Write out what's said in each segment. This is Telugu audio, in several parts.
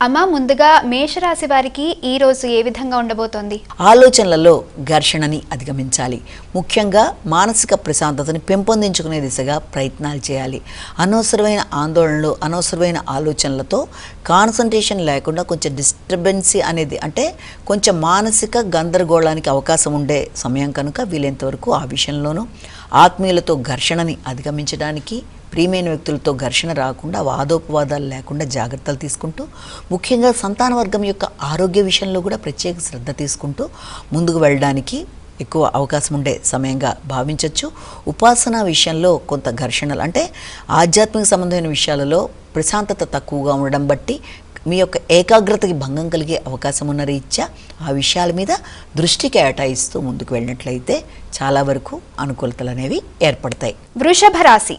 అమ్మ, ముందుగా మేషరాశి వారికి ఈ రోజు ఏ విధంగా ఉండబోతోంది? ఆలోచనలలో ఘర్షణని అధిగమించాలి. ముఖ్యంగా మానసిక ప్రశాంతతని పెంపొందించుకునే దిశగా ప్రయత్నాలు చేయాలి. అనవసరమైన ఆందోళనలు, అనవసరమైన ఆలోచనలతో కాన్సంట్రేషన్ లేకుండా కొంచెం డిస్టర్బెన్సీ అనేది, అంటే కొంచెం మానసిక గందరగోళానికి అవకాశం ఉండే సమయం కనుక వీలైనంతవరకు ఆ విషయంలోనూ ఆత్మీయులతో ఘర్షణని అధిగమించడానికి, ప్రియమైన వ్యక్తులతో ఘర్షణ రాకుండా, వాదోపవాదాలు లేకుండా జాగ్రత్తలు తీసుకుంటూ, ముఖ్యంగా సంతాన వర్గం యొక్క ఆరోగ్య విషయంలో కూడా ప్రత్యేక శ్రద్ధ తీసుకుంటూ ముందుకు వెళ్ళడానికి ఎక్కువ అవకాశం ఉండే సమయంగా భావించవచ్చు. ఉపాసన విషయంలో కొంత ఘర్షణలు, అంటే ఆధ్యాత్మిక సంబంధమైన విషయాలలో ప్రశాంతత తక్కువగా ఉండడం బట్టి మీ యొక్క ఏకాగ్రతకి భంగం కలిగే అవకాశం ఉన్న రీత్యా ఆ విషయాల మీద దృష్టి కేటాయిస్తూ ముందుకు వెళ్ళినట్లయితే చాలా వరకు అనుకూలతలు అనేవి ఏర్పడతాయి. వృషభ రాశి.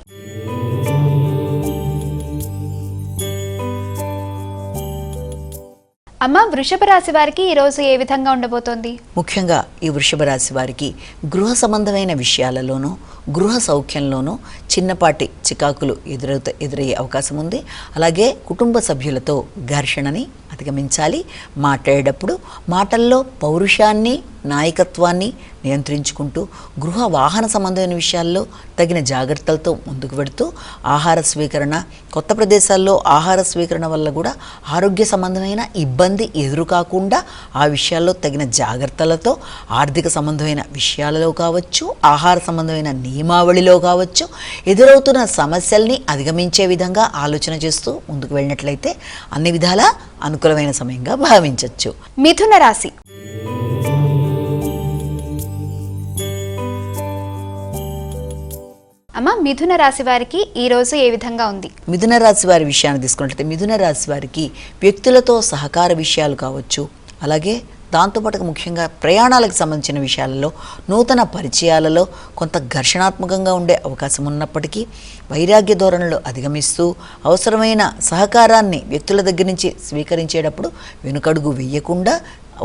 అమ్మ, వృషభ రాశి వారికి ఈ రోజు ఏ విధంగా ఉండబోతోంది? ముఖ్యంగా ఈ వృషభ రాశి వారికి గృహ సంబంధమైన విషయాలలోనూ, గృహ సౌఖ్యంలోనూ చిన్నపాటి చికాకులు ఎదురయ్యే అవకాశం ఉంది. అలాగే కుటుంబ సభ్యులతో ఘర్షణని అధిగమించాలి. మాట్లాడేటప్పుడు మాటల్లో పౌరుషాన్ని, నాయకత్వాన్ని నియంత్రించుకుంటూ గృహ వాహన సంబంధమైన విషయాల్లో తగిన జాగ్రత్తలతో ముందుకు పెడుతూ, ఆహార స్వీకరణ, కొత్త ప్రదేశాల్లో ఆహార స్వీకరణ వల్ల కూడా ఆరోగ్య సంబంధమైన ఇబ్బంది ఎదురు కాకుండా ఆ విషయాల్లో తగిన జాగ్రత్తలతో ఆర్థిక సంబంధమైన విషయాలలో కావచ్చు, ఆహార సంబంధమైన నియమావళిలో కావచ్చు, ఎదురవుతున్న సమస్యల్ని అధిగమించే విధంగా ఆలోచన చేస్తూ ముందుకు వెళ్ళినట్లయితే అన్ని విధాలా అనుకూలమైన సమయంగా భావించవచ్చు. మిథున రాశి. అమ్మ, మిథున రాశి వారికి ఈ రోజు ఏ విధంగా ఉంది? మిథున రాశి వారి విషయాన్ని తీసుకున్నట్లయితే మిథున రాశి వారికి వ్యక్తులతో సహకార విషయాలు కావచ్చు, అలాగే దాంతోపాటు ముఖ్యంగా ప్రయాణాలకు సంబంధించిన విషయాలలో, నూతన పరిచయాలలో కొంత ఘర్షణాత్మకంగా ఉండే అవకాశం ఉన్నప్పటికీ వైరాగ్య ధోరణులు అధిగమిస్తూ అవసరమైన సహకారాన్ని వ్యక్తుల దగ్గర నుంచి స్వీకరించేటప్పుడు వెనుకడుగు వేయకుండా,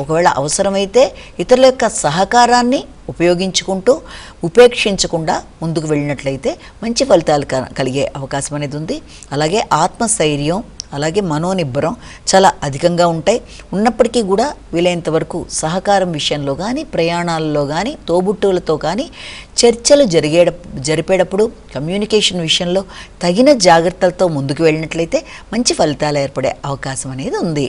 ఒకవేళ అవసరమైతే ఇతరుల యొక్క సహకారాన్ని ఉపయోగించుకుంటూ ఉపేక్షించకుండా ముందుకు వెళ్ళినట్లయితే మంచి ఫలితాలు కలిగే అవకాశం అనేది ఉంది. అలాగే ఆత్మస్థైర్యం, అలాగే మనోనిబ్బరం చాలా అధికంగా ఉంటాయి. ఉన్నప్పటికీ కూడా వీలైనంత వరకు సహకారం విషయంలో కానీ, ప్రయాణాలలో కానీ, తోబుట్టువులతో కానీ చర్చలు జరిపేటప్పుడు కమ్యూనికేషన్ విషయంలో తగిన జాగ్రత్తలతో ముందుకు వెళ్ళినట్లయితే మంచి ఫలితాలు ఏర్పడే అవకాశం అనేది ఉంది.